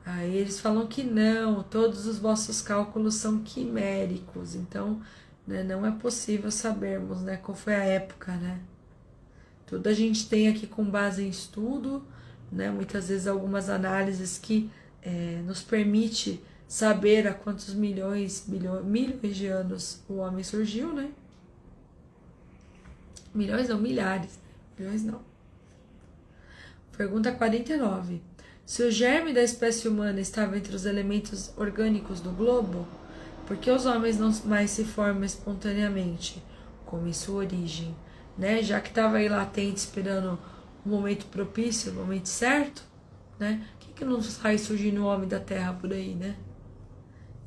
Aí eles falam que não, todos os vossos cálculos são quiméricos, então, né, não é possível sabermos, né, qual foi a época, né? Tudo a gente tem aqui com base em estudo, né, muitas vezes algumas análises que nos permite saber há quantos milhões de anos o homem surgiu, né? Milhões não, milhares, milhões não. Pergunta 49. Se o germe da espécie humana estava entre os elementos orgânicos do globo, por que os homens não mais se formam espontaneamente, como em sua origem? Né? Já que estava aí latente, esperando o momento propício, o momento certo, né? Por que não sai surgindo o homem da terra por aí, né?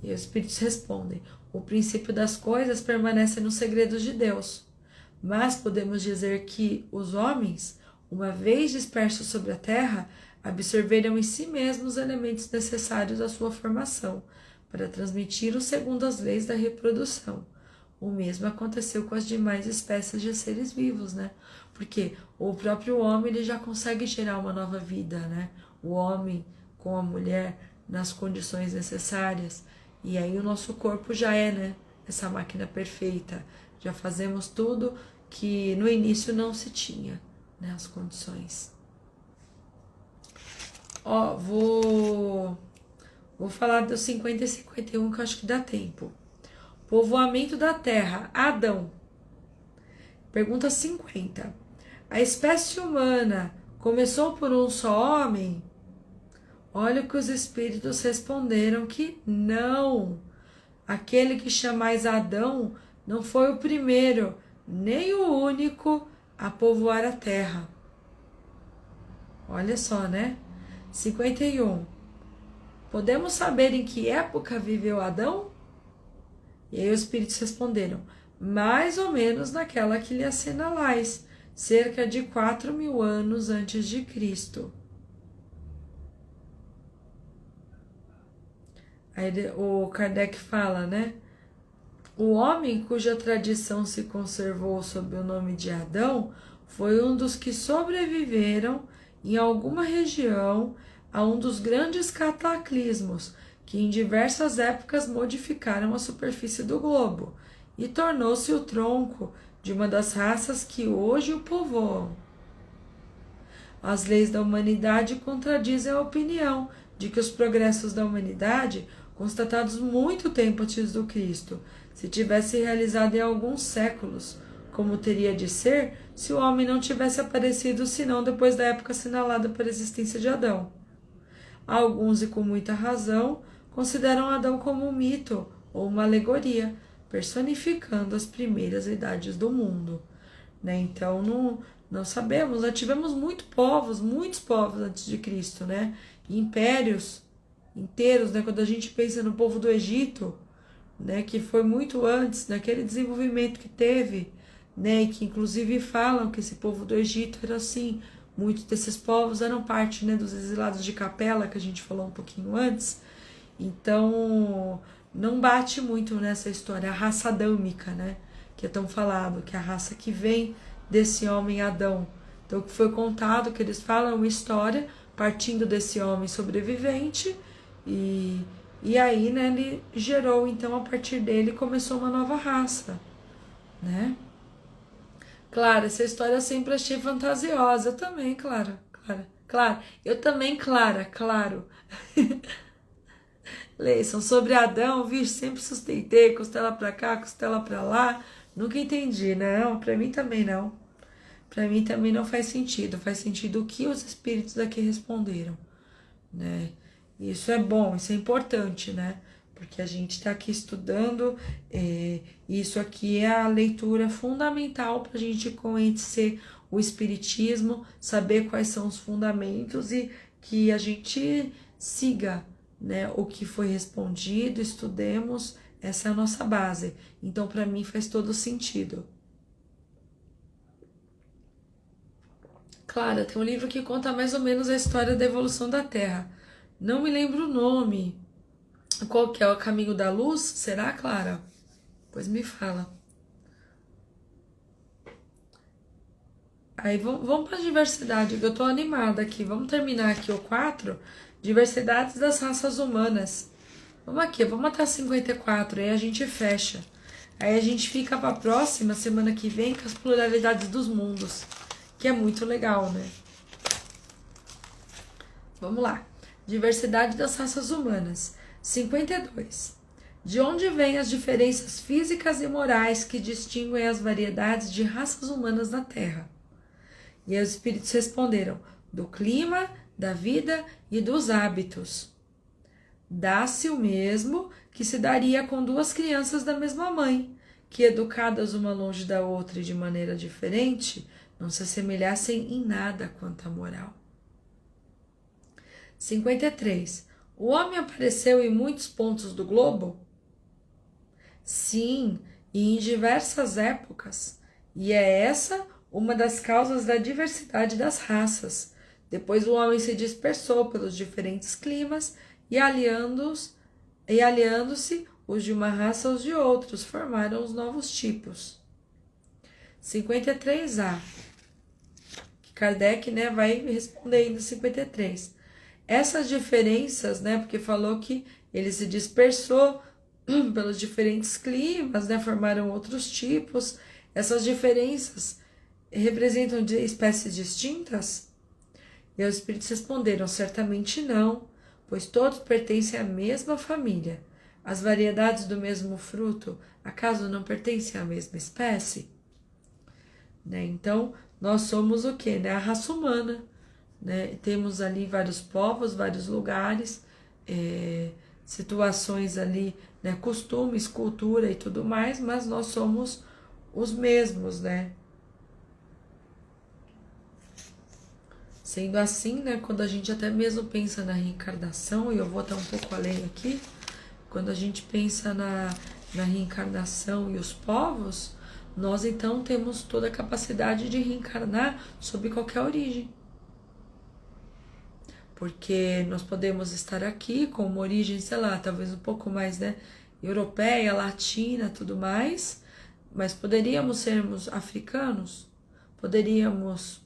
E os espíritos respondem: o princípio das coisas permanece nos segredos de Deus, mas podemos dizer que os homens, uma vez dispersos sobre a terra, absorveram em si mesmos os elementos necessários à sua formação, para transmiti-los segundo as leis da reprodução. O mesmo aconteceu com as demais espécies de seres vivos, né? Porque o próprio homem ele já consegue gerar uma nova vida, né? O homem com a mulher nas condições necessárias. E aí o nosso corpo já é, né? Essa máquina perfeita. Já fazemos tudo que no início não se tinha, né? As condições. Ó, vou falar dos 50 e 51 que eu acho que dá tempo. Povoamento da Terra, Adão. Pergunta 50. A espécie humana começou por um só homem? Olha o que os espíritos responderam que não. Aquele que chamais Adão não foi o primeiro, nem o único a povoar a terra. Olha só, né? 51. Podemos saber em que época viveu Adão? E aí os espíritos responderam: mais ou menos naquela que lhe assinalais, cerca de 4.000 anos antes de Cristo. Aí o Kardec fala, né? O homem cuja tradição se conservou sob o nome de Adão foi um dos que sobreviveram em alguma região a um dos grandes cataclismos que em diversas épocas modificaram a superfície do globo e tornou-se o tronco de uma das raças que hoje o povoam. As leis da humanidade contradizem a opinião de que os progressos da humanidade, constatados muito tempo antes do Cristo, se tivessem realizado em alguns séculos, como teria de ser se o homem não tivesse aparecido senão depois da época assinalada pela existência de Adão. Alguns, e com muita razão, consideram Adão como um mito ou uma alegoria, personificando as primeiras idades do mundo. Né? Então, não sabemos, nós tivemos muitos povos antes de Cristo, né? Impérios inteiros, né? Quando a gente pensa no povo do Egito, né? Que foi muito antes, naquele desenvolvimento que teve, né? E que inclusive falam que esse povo do Egito era assim, muitos desses povos eram parte, né, dos exilados de Capela, que a gente falou um pouquinho antes. Então, não bate muito nessa história, a raça adâmica, né? Que é tão falado, que é a raça que vem desse homem Adão. Então, o que foi contado, que eles falam, é uma história partindo desse homem sobrevivente e aí, né, ele gerou, então, a partir dele, começou uma nova raça, né? Claro, essa história eu sempre achei fantasiosa. Eu também, Clara. Eu também, claro. Leison, sobre Adão, vixe, sempre sustentei, costela pra cá, costela pra lá. Nunca entendi, não, pra mim também não. Pra mim também não faz sentido. Faz sentido o que os espíritos aqui responderam, né? Isso é bom, isso é importante, né? Porque a gente está aqui estudando, isso aqui é a leitura fundamental para a gente conhecer o Espiritismo, saber quais são os fundamentos e que a gente siga, né, o que foi respondido, estudemos, essa é a nossa base. Então, para mim, faz todo sentido. Clara, tem um livro que conta mais ou menos a história da evolução da Terra. Não me lembro o nome. Qual que é? O Caminho da Luz? Será, Clara? Pois me fala. Aí vamos para a diversidade, que eu tô animada aqui. Vamos terminar aqui o 4, diversidades das raças humanas. Vamos aqui, vamos até 54, aí a gente fecha. Aí a gente fica para a próxima semana que vem com as pluralidades dos mundos, que é muito legal, né? Vamos lá. Diversidade das raças humanas. 52. De onde vêm as diferenças físicas e morais que distinguem as variedades de raças humanas na Terra? E aí os espíritos responderam: do clima, da vida e dos hábitos. Dá-se o mesmo que se daria com duas crianças da mesma mãe, que, educadas uma longe da outra e de maneira diferente, não se assemelhassem em nada quanto à moral. 53. O homem apareceu em muitos pontos do globo? Sim, e em diversas épocas. E é essa uma das causas da diversidade das raças. Depois o homem se dispersou pelos diferentes climas e aliando-se os de uma raça aos de outros, formaram os novos tipos. 53A. Kardec, né, vai responder ainda 53. Essas diferenças, né, porque falou que ele se dispersou pelos diferentes climas, né, formaram outros tipos. Essas diferenças representam espécies distintas? E os espíritos responderam: certamente não, pois todos pertencem à mesma família. As variedades do mesmo fruto, acaso não pertencem à mesma espécie? Né? Então, nós somos o quê? Né? A raça humana. Né? Temos ali vários povos, vários lugares, situações ali, né? Costumes, cultura e tudo mais, mas nós somos os mesmos, né? Sendo assim, né, quando a gente até mesmo pensa na reencarnação, e eu vou até um pouco além aqui, quando a gente pensa na reencarnação e os povos, nós então temos toda a capacidade de reencarnar sob qualquer origem. Porque nós podemos estar aqui com uma origem, sei lá, talvez um pouco mais, né, europeia, latina, tudo mais, mas poderíamos sermos africanos, poderíamos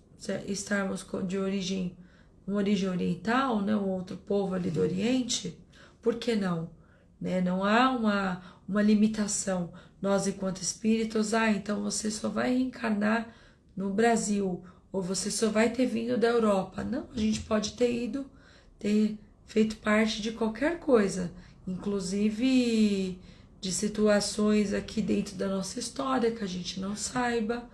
estarmos de origem, uma origem oriental, né, um outro povo ali do Oriente, por que não? Né? Não há uma limitação. Nós, enquanto espíritos, então você só vai reencarnar no Brasil, ou você só vai ter vindo da Europa. Não, a gente pode ter feito parte de qualquer coisa, inclusive de situações aqui dentro da nossa história que a gente não saiba,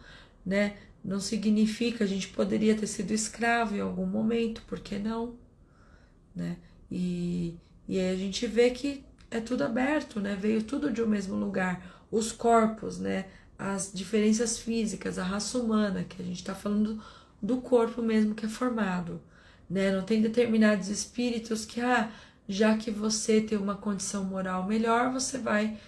né? Não significa, a gente poderia ter sido escravo em algum momento, por que não? Né? E aí a gente vê que é tudo aberto, né? Veio tudo de um mesmo lugar. Os corpos, né? As diferenças físicas, a raça humana, que a gente está falando do corpo mesmo que é formado. Né? Não tem determinados espíritos que, já que você tem uma condição moral melhor, você vai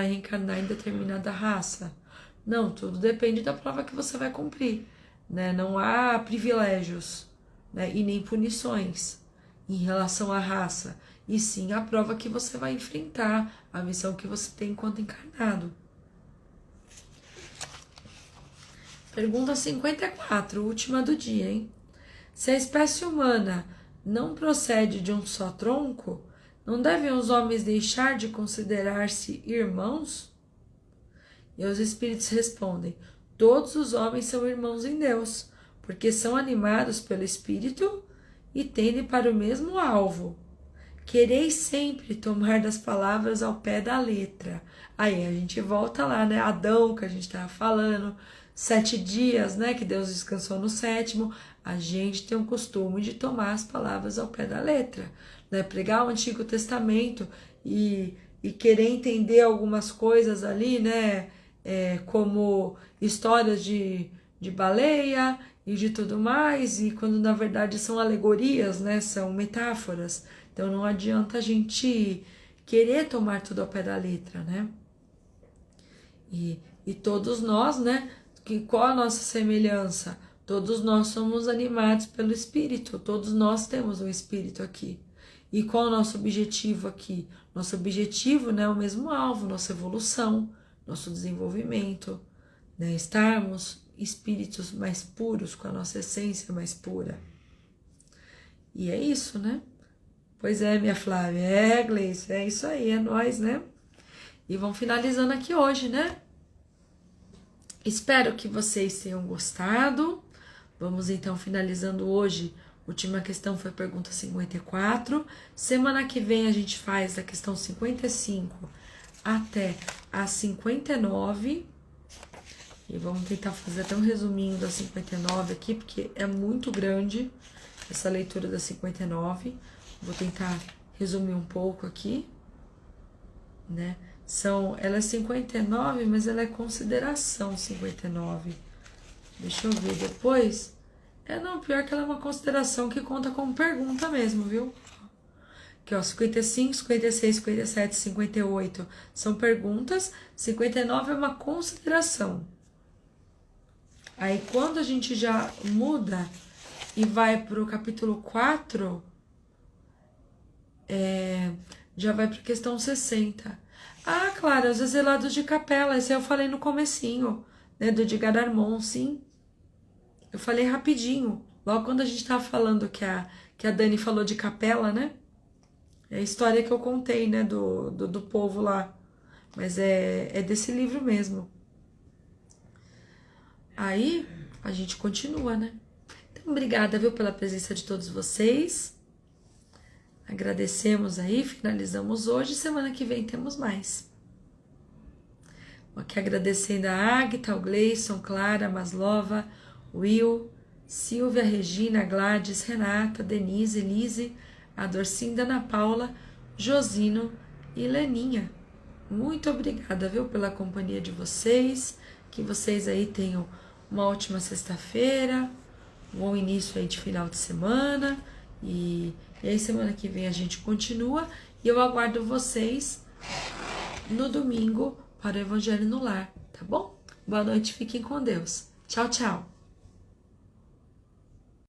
reencarnar em determinada raça. Não, tudo depende da prova que você vai cumprir, né? Não há privilégios, né? E nem punições em relação à raça, e sim a prova que você vai enfrentar, a missão que você tem enquanto encarnado. Pergunta 54, última do dia, hein? Se a espécie humana não procede de um só tronco, não devem os homens deixar de considerar-se irmãos? E os espíritos respondem: todos os homens são irmãos em Deus, porque são animados pelo Espírito e tendem para o mesmo alvo. Quereis sempre tomar das palavras ao pé da letra. Aí a gente volta lá, né? Adão, que a gente estava falando, 7 dias, né? Que Deus descansou no 7º. A gente tem o costume de tomar as palavras ao pé da letra, né? Pregar o Antigo Testamento e querer entender algumas coisas ali, né? Como histórias de baleia e de tudo mais, e quando na verdade são alegorias, né? São metáforas. Então não adianta a gente querer tomar tudo ao pé da letra, né? E todos nós, né? Qual a nossa semelhança? Todos nós somos animados pelo Espírito, todos nós temos um Espírito aqui. E qual o nosso objetivo aqui? Nosso objetivo, né, é o mesmo alvo, nossa evolução, nosso desenvolvimento, né? Estarmos espíritos mais puros, com a nossa essência mais pura. E é isso, né? Pois é, minha Flávia, Gleice, é isso aí, é nós, né? E vamos finalizando aqui hoje, né? Espero que vocês tenham gostado. Vamos então finalizando hoje. Última questão foi a pergunta 54. Semana que vem a gente faz da questão 55 até a 59. E vamos tentar fazer até um resuminho da 59 aqui, porque é muito grande essa leitura da 59. Vou tentar resumir um pouco aqui, né? Ela é 59, mas ela é consideração 59. Deixa eu ver depois. Não, pior que ela é uma consideração que conta como pergunta mesmo, viu? Aqui, ó, 55, 56, 57, 58 são perguntas, 59 é uma consideração. Aí, quando a gente já muda e vai para o capítulo 4, já vai para a questão 60. Claro, os exilados de capela, esse eu falei no comecinho, né, do Edgar Armond, sim. Eu falei rapidinho, logo quando a gente tava falando que a Dani falou de capela, né? É a história que eu contei, né, do povo lá. Mas é desse livro mesmo. Aí, a gente continua, né? Então, obrigada, viu, pela presença de todos vocês. Agradecemos aí, finalizamos hoje. Semana que vem temos mais. Aqui agradecendo a Agatha, o Gleison, Clara, Maslova, Will, Silvia, Regina, Gladys, Renata, Denise, Elise, a Dorcinda, Ana Paula, Josino e Leninha. Muito obrigada, viu, pela companhia de vocês. Que vocês aí tenham uma ótima sexta-feira, um bom início aí de final de semana. E aí semana que vem a gente continua. E eu aguardo vocês no domingo para o Evangelho no Lar, tá bom? Boa noite, fiquem com Deus. Tchau, tchau.